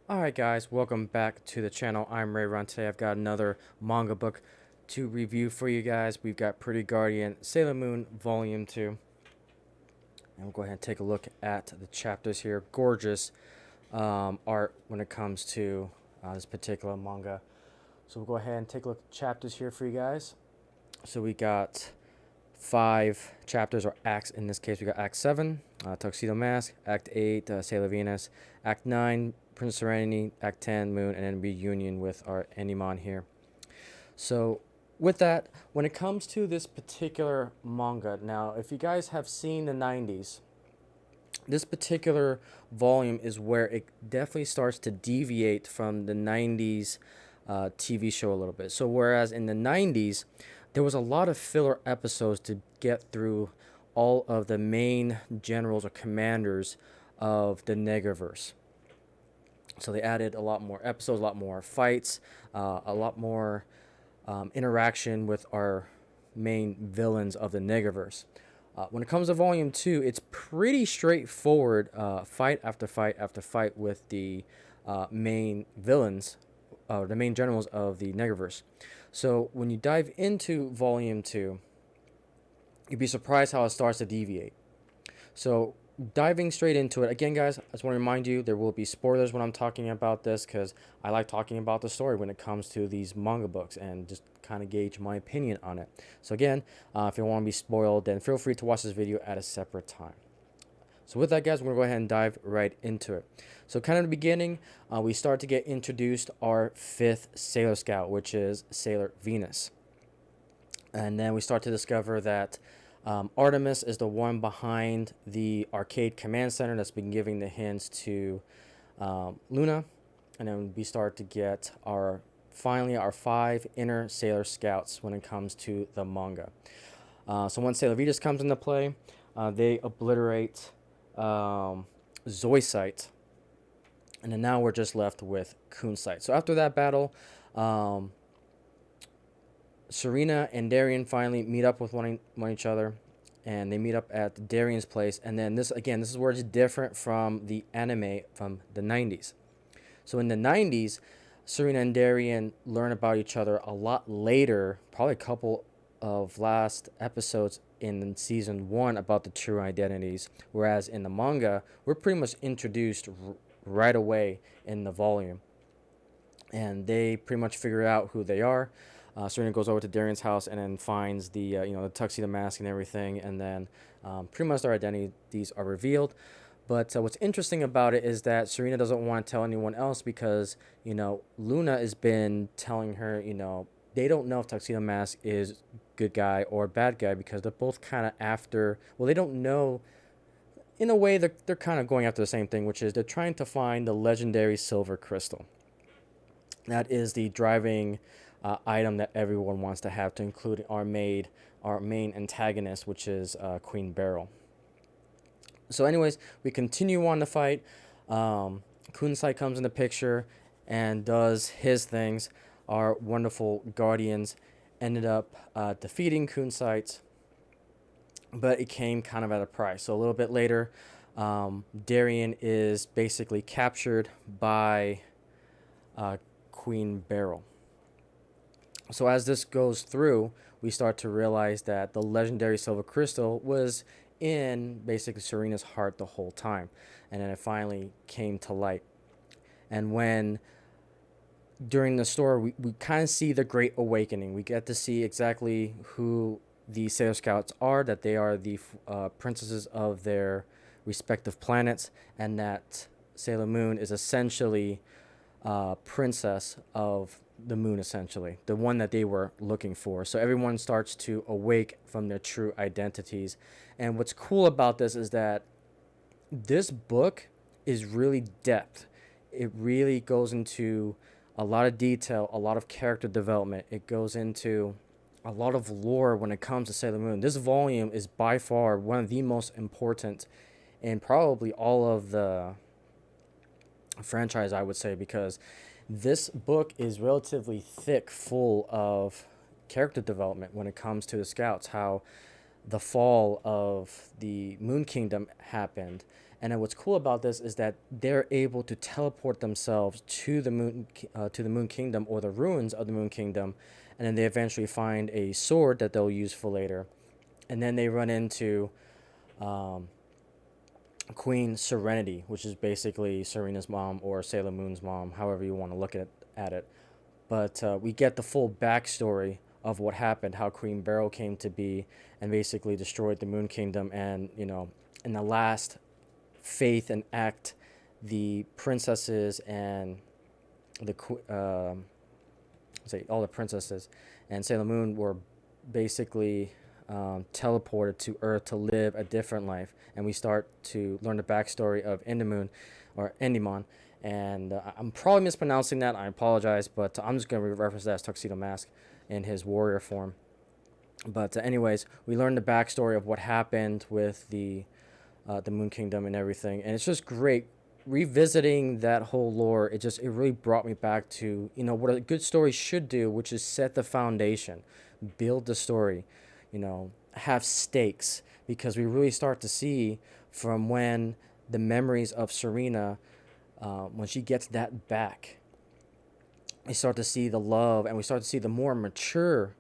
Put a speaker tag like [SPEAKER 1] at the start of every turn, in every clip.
[SPEAKER 1] Alright guys, welcome back to the channel. I'm Ray Run. Today I've got another manga book to review for you guys. We've got Pretty Guardian Sailor Moon Volume 2. And we'll go ahead and take a look at the chapters here. Gorgeous art when it comes to this particular manga. So we'll go ahead and take a look at the chapters here for you guys. So we got 5 chapters, or acts in this case. We got Act 7, Tuxedo Mask, Act 8, Sailor Venus, Act 9, Prince Serenity, Act 10, Moon, and then reunion with our Animon here. So with that, when it comes to this particular manga, now if you guys have seen the 90s, this particular volume is where it definitely starts to deviate from the 90s TV show a little bit. So whereas in the 90s, there was a lot of filler episodes to get through all of the main generals or commanders of the Negaverse. So they added a lot more episodes, a lot more fights, a lot more interaction with our main villains of the Negaverse. When it comes to Volume 2, it's pretty straightforward, fight after fight after fight with the main villains, the main generals of the Negaverse. So when you dive into Volume 2, you'd be surprised how it starts to deviate. So diving straight into it, again guys, I just want to remind you there will be spoilers when I'm talking about this, because I like talking about the story when it comes to these manga books and just kind of gauge my opinion on it. So again, if you want to be spoiled, then feel free to watch this video at a separate time. So with that guys, we're going to go ahead and dive right into it. So kind of the beginning, we start to get introduced our 5th Sailor Scout, which is Sailor Venus. And then we start to discover that Artemis is the one behind the arcade command center that's been giving the hints to Luna. And then we start to get finally our 5 inner Sailor Scouts when it comes to the manga. So once Sailor Venus comes into play, they obliterate Zoisite. And then now we're just left with Kunsight. So after that battle, Serena and Darien finally meet up with one each other, and they meet up at Darien's place. And then this is where it's different from the anime from the 90s. So in the 90s, Serena and Darien learn about each other a lot later, probably a couple of last episodes in season 1 about the true identities, whereas in the manga, we're pretty much introduced right away in the volume. And they pretty much figure out who they are. Serena goes over to Darien's house and then finds the the tuxedo mask and everything, and then pretty much their identities are revealed. But what's interesting about it is that Serena doesn't want to tell anyone else because Luna has been telling her they don't know if Tuxedo Mask is good guy or bad guy because they're both kind of after. Well, they don't know. In a way, they're kind of going after the same thing, which is they're trying to find the legendary silver crystal. That is the driving item that everyone wants to have, to include our main antagonist, which is Queen Beryl. So anyways, we continue on the fight. Kunsight comes in the picture and does his things. Our wonderful guardians ended up defeating Kunsight, but it came kind of at a price. So a little bit later, Darien is basically captured by Queen Beryl. So as this goes through, we start to realize that the legendary silver crystal was in basically Serena's heart the whole time, and then it finally came to light. And when during the story, we kind of see the Great Awakening. We get to see exactly who the Sailor Scouts are, that they are the princesses of their respective planets, and that Sailor Moon is essentially princess of the moon, essentially the one that they were looking for. So everyone starts to awake from their true identities. And what's cool about this is that this book is really depth. It really goes into a lot of detail, a lot of character development. It goes into a lot of lore when it comes to Sailor Moon. This volume is by far one of the most important in probably all of the franchise, I would say, because this book is relatively thick, full of character development when it comes to the Scouts, how the fall of the Moon Kingdom happened, And then what's cool about this is that they're able to teleport themselves to the Moon Kingdom, or the ruins of the Moon Kingdom, and then they eventually find a sword that they'll use for later. And then they run into um, Queen Serenity, which is basically Serena's mom or Sailor Moon's mom, however you want to look at it. But we get the full backstory of what happened, how Queen Beryl came to be, and basically destroyed the Moon Kingdom. And in the last faith and act, the princesses and the say all the princesses and Sailor Moon were basically teleported to Earth to live a different life, and we start to learn the backstory of Endymion, or Endymon, and I'm probably mispronouncing that. I apologize, but I'm just gonna reference that as Tuxedo Mask in his warrior form. But anyways, we learn the backstory of what happened with the Moon Kingdom and everything, and it's just great revisiting that whole lore. It really brought me back to what a good story should do, which is set the foundation, build the story, have stakes, because we really start to see from when the memories of Serena, when she gets that back, we start to see the love, and we start to see the more mature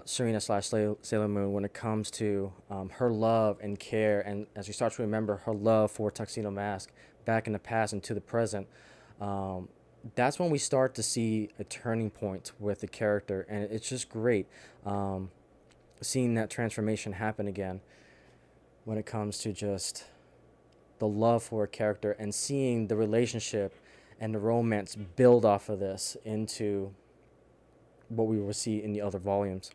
[SPEAKER 1] Serena slash Sailor Moon when it comes to her love and care, and as she starts to remember her love for Tuxedo Mask back in the past and to the present. Um, that's when we start to see a turning point with the character, and it's just great seeing that transformation happen again when it comes to just the love for a character, and seeing the relationship and the romance build off of this into what we will see in the other volumes.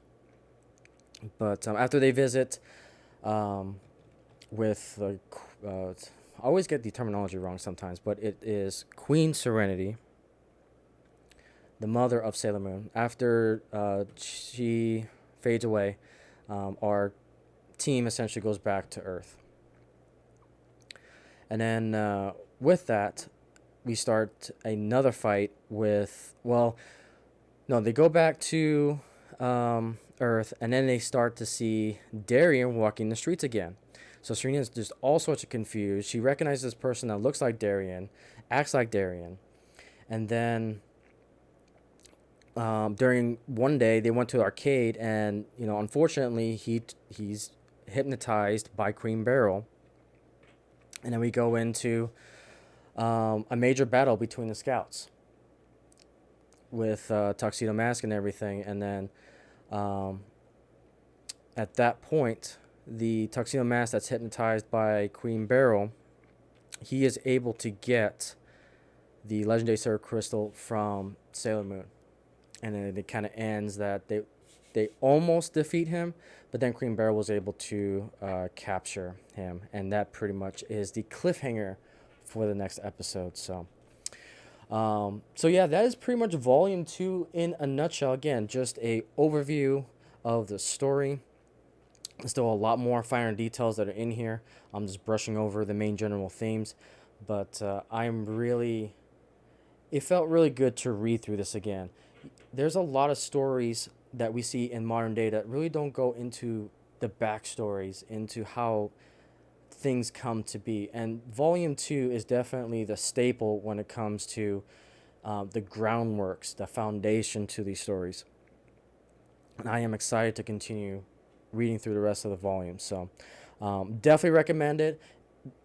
[SPEAKER 1] But after they visit with the, I always get the terminology wrong sometimes, but it is Queen Serenity, the mother of Sailor Moon. After she fades away, our team essentially goes back to Earth. And then with that, we start another fight with, well, no, they go back to Earth, and then they start to see Darien walking the streets again. So Serena's just all sorts of confused. She recognizes this person that looks like Darien, acts like Darien, and then during one day they went to the arcade, and unfortunately he's hypnotized by Queen Beryl, and then we go into a major battle between the scouts with Tuxedo Mask and everything. And then at that point, the Tuxedo Mask that's hypnotized by Queen Beryl, he is able to get the legendary Silver Crystal from Sailor Moon. And then it kind of ends that they almost defeat him, but then Queen Beryl was able to capture him, and that pretty much is the cliffhanger for the next episode. So yeah, that is pretty much volume 2 in a nutshell. Again, just a overview of the story. There's still a lot more finer details that are in here. I'm just brushing over the main general themes, but it felt really good to read through this again. There's a lot of stories that we see in modern day that really don't go into the backstories, into how things come to be. And volume 2 is definitely the staple when it comes to the groundworks, the foundation to these stories. And I am excited to continue reading through the rest of the volume. So definitely recommend it.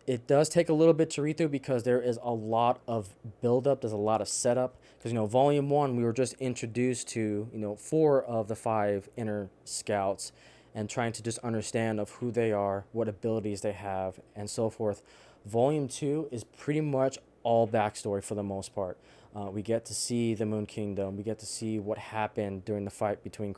[SPEAKER 1] It does take a little bit to read through because there is a lot of buildup. There's a lot of setup. Because, volume 1, we were just introduced to, 4 of the 5 inner scouts, and trying to just understand of who they are, what abilities they have, and so forth. Volume 2 is pretty much all backstory for the most part. We get to see the Moon Kingdom. We get to see what happened during the fight between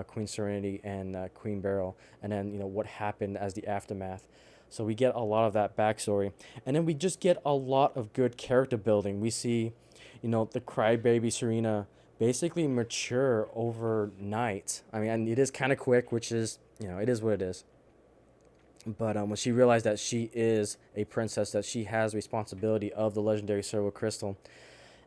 [SPEAKER 1] Queen Serenity and Queen Beryl, and then what happened as the aftermath. So we get a lot of that backstory, and then we just get a lot of good character building. We see, the crybaby Serena basically mature overnight. I mean, and it is kind of quick, which is, it is what it is. But when she realized that she is a princess, that she has responsibility of the legendary Silver Crystal,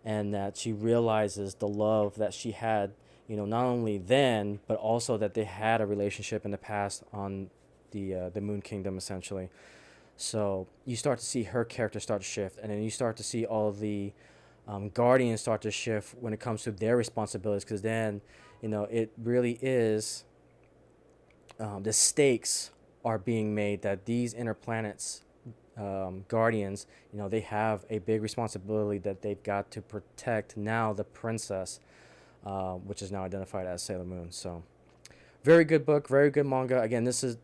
[SPEAKER 1] and that she realizes the love that she had, not only then, but also that they had a relationship in the past on the Moon Kingdom, essentially. So you start to see her character start to shift, and then you start to see all of the guardians start to shift when it comes to their responsibilities, because then, it really is, the stakes are being made that these inner planets, guardians, they have a big responsibility that they've got to protect now the princess, which is now identified as Sailor Moon. So, very good book, very good manga. Again, this is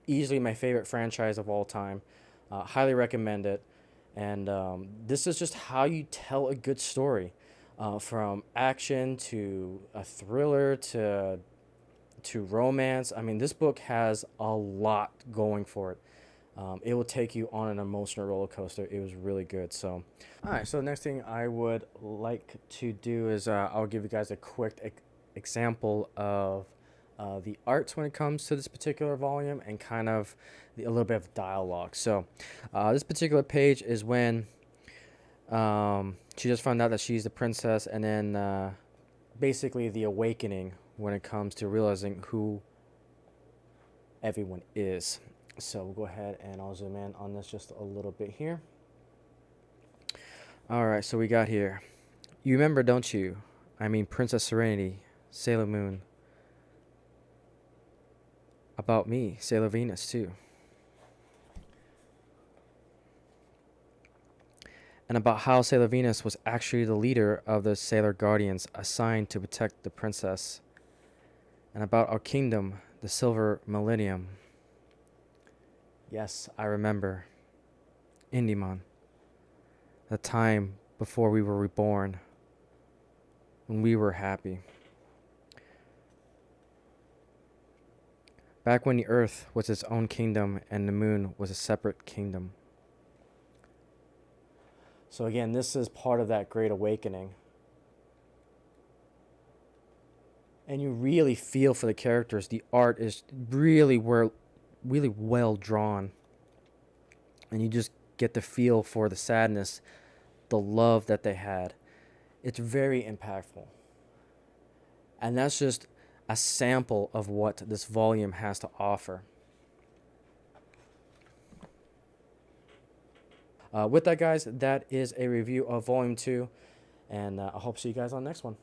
[SPEAKER 1] easily my favorite franchise of all time. Highly recommend it. And this is just how you tell a good story, from action to a thriller to romance. I mean, this book has a lot going for it. It will take you on an emotional roller coaster. It was really good. So, all right. So the next thing I would like to do is, I'll give you guys a quick example of the arts when it comes to this particular volume, and kind of a little bit of dialogue. So, this particular page is when she just found out that she's the princess, and then basically the awakening when it comes to realizing who everyone is. So we'll go ahead and I'll zoom in on this just a little bit here. All right, so we got here. You remember, don't you? I mean, Princess Serenity, Sailor Moon. About me, Sailor Venus, too. And about how Sailor Venus was actually the leader of the Sailor Guardians assigned to protect the princess. And about our kingdom, the Silver Millennium. Yes, I remember. Indimon. The time before we were reborn. When we were happy. Back when the earth was its own kingdom and the moon was a separate kingdom. So again, this is part of that great awakening. And you really feel for the characters. The art is really well drawn. And you just get the feel for the sadness, the love that they had. It's very impactful. And that's just a sample of what this volume has to offer. With that, guys, that is a review of Volume 2. And I hope to see you guys on the next one.